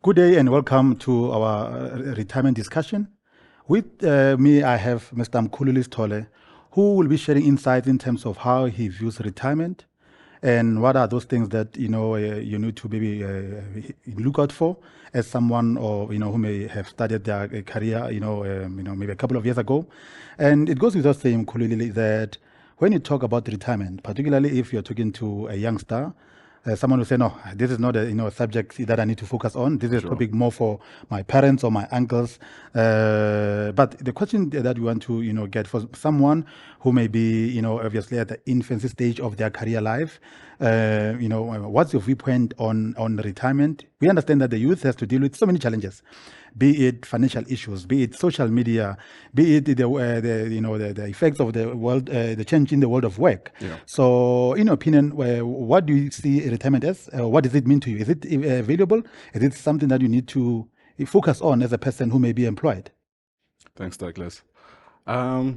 Good day and welcome to our retirement discussion. With me, I have Mr. Mkhululis Tole, who will be sharing insights in terms of how he views retirement and what are those things that you need to maybe look out for as someone or who may have started their career maybe a couple of years ago. And it goes without saying, Mkhululis, that when you talk about retirement, particularly if you're talking to a youngster, someone will say, no, this is not a subject that I need to focus on. This is a topic more for my parents or my uncles. But the question that we want to get for someone who may be obviously at the infancy stage of their career life, what's your viewpoint on retirement? We understand that the youth has to deal with so many challenges, be it financial issues, be it social media, be it the effects of the world, the change in the world of work. Yeah. So, in your opinion, what do you see retirement as? What does it mean to you? Is it available? Is it something that you need to focus on as a person who may be employed? Thanks, Douglas. I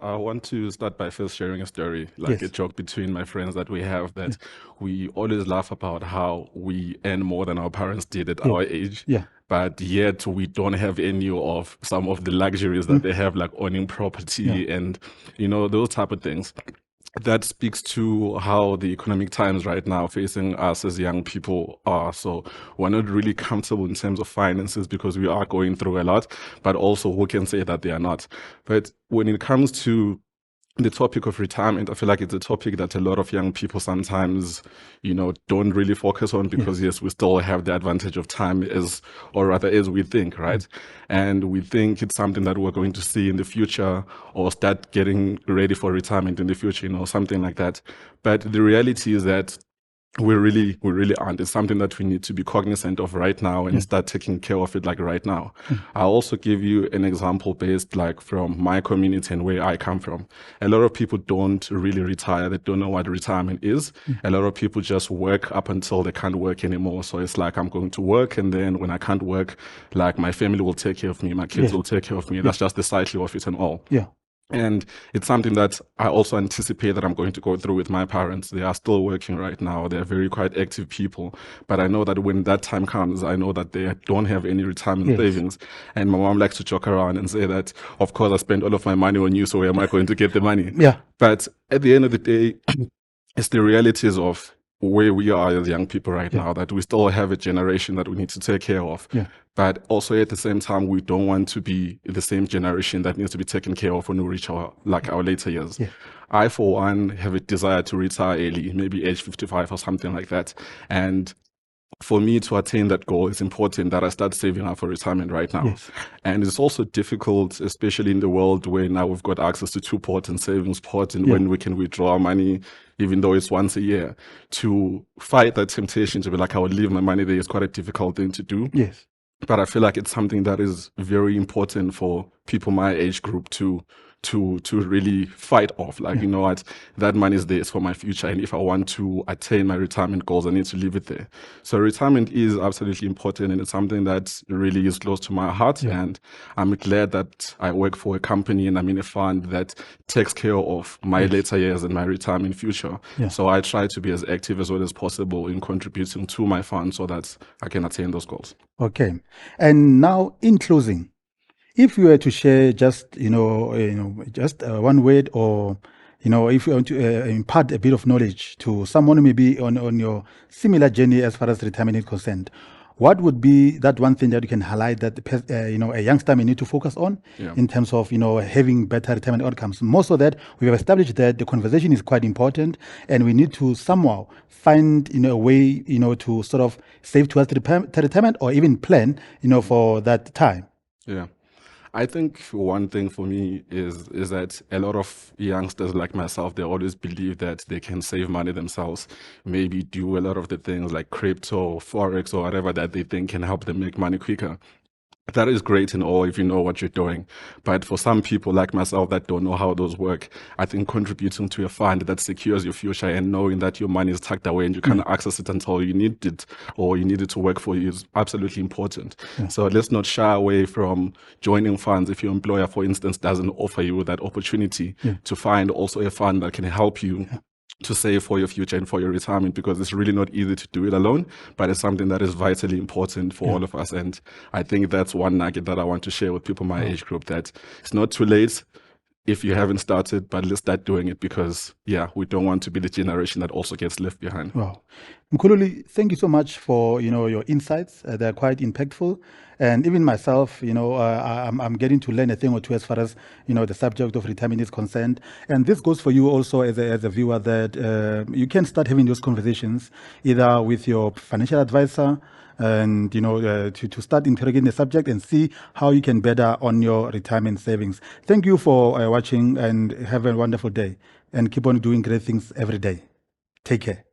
want to start by first sharing a story, like a joke between my friends that we have, that we always laugh about how we earn more than our parents did at our age. Yeah. But yet we don't have any of some of the luxuries that they have, like owning property and, those type of things. That speaks to how the economic times right now facing us as young people are. So we're not really comfortable in terms of finances because we are going through a lot, but also who can say that they are not? But when it comes to the topic of retirement, I feel like it's a topic that a lot of young people sometimes, don't really focus on because yes, we still have the advantage of time as we think, right? And we think it's something that we're going to see in the future or start getting ready for retirement in the future, something like that. But the reality is that we really aren't. It's something that we need to be cognizant of right now and start taking care of it like right now. I'll also give you an example based like from my community and where I come from. A lot of people don't really retire. They don't know what retirement is. A lot of people just work up until they can't work anymore. So it's like, I'm going to work, and then when I can't work, like my family will take care of me, my kids will take care of me. That's just the cycle of it and all. Yeah. And it's something that I also anticipate that I'm going to go through with my parents. They are still working right now. They're very quite active people. But I know that when that time comes, I know that they don't have any retirement savings. And my mom likes to joke around and say that, of course, I spent all of my money on you, so where am I going to get the money? Yeah. But at the end of the day, it's the realities of where we are as young people right now, that we still have a generation that we need to take care of. But also at the same time, we don't want to be the same generation that needs to be taken care of when we reach our later years. I, for one, have a desire to retire early, maybe age 55 or something like that. And for me to attain that goal, it's important that I start saving up for retirement right now. And it's also difficult, especially in the world where now we've got access to two pots and savings pots, and when we can withdraw our money, even though it's once a year, to fight that temptation to be like, I will leave my money there is quite a difficult thing to do. But I feel like it's something that is very important for people my age group to really fight off. Like, you know what, that money is there, it's for my future. And if I want to attain my retirement goals, I need to leave it there. So retirement is absolutely important, and it's something that really is close to my heart. And I'm glad that I work for a company and I'm in a fund that takes care of my later years and my retirement future. So I try to be as active as well as possible in contributing to my fund so that I can attain those goals. Okay. And now in closing, if you were to share just, just one word, or, if you want to impart a bit of knowledge to someone who may be on your similar journey as far as retirement is concerned, what would be that one thing that you can highlight that, a youngster may need to focus on in terms of, having better retirement outcomes? Most of that, we have established that the conversation is quite important, and we need to somehow find, a way, to sort of save towards retirement or even plan, for that time. I think one thing for me is that a lot of youngsters like myself, they always believe that they can save money themselves, maybe do a lot of the things like crypto, forex, or whatever that they think can help them make money quicker. That is great and all if you know what you're doing. But for some people like myself that don't know how those work, I think contributing to a fund that secures your future and knowing that your money is tucked away and you can't access it until you need it or you need it to work for you is absolutely important. So let's not shy away from joining funds if your employer, for instance, doesn't offer you that opportunity to find also a fund that can help you to save for your future and for your retirement, because it's really not easy to do it alone, but it's something that is vitally important for all of us. And I think that's one nugget that I want to share with people my age group, that it's not too late if you haven't started, but let's start doing it, because we don't want to be the generation that also gets left behind. Wow. Mkhululi, thank you so much for your insights. They're quite impactful, and even myself, I'm getting to learn a thing or two as far as the subject of retirement is concerned. And this goes for you also as a viewer, that you can start having those conversations either with your financial advisor, and to start interrogating the subject and see how you can better on your retirement savings. Thank you for watching, and have a wonderful day, and keep on doing great things every day. Take care.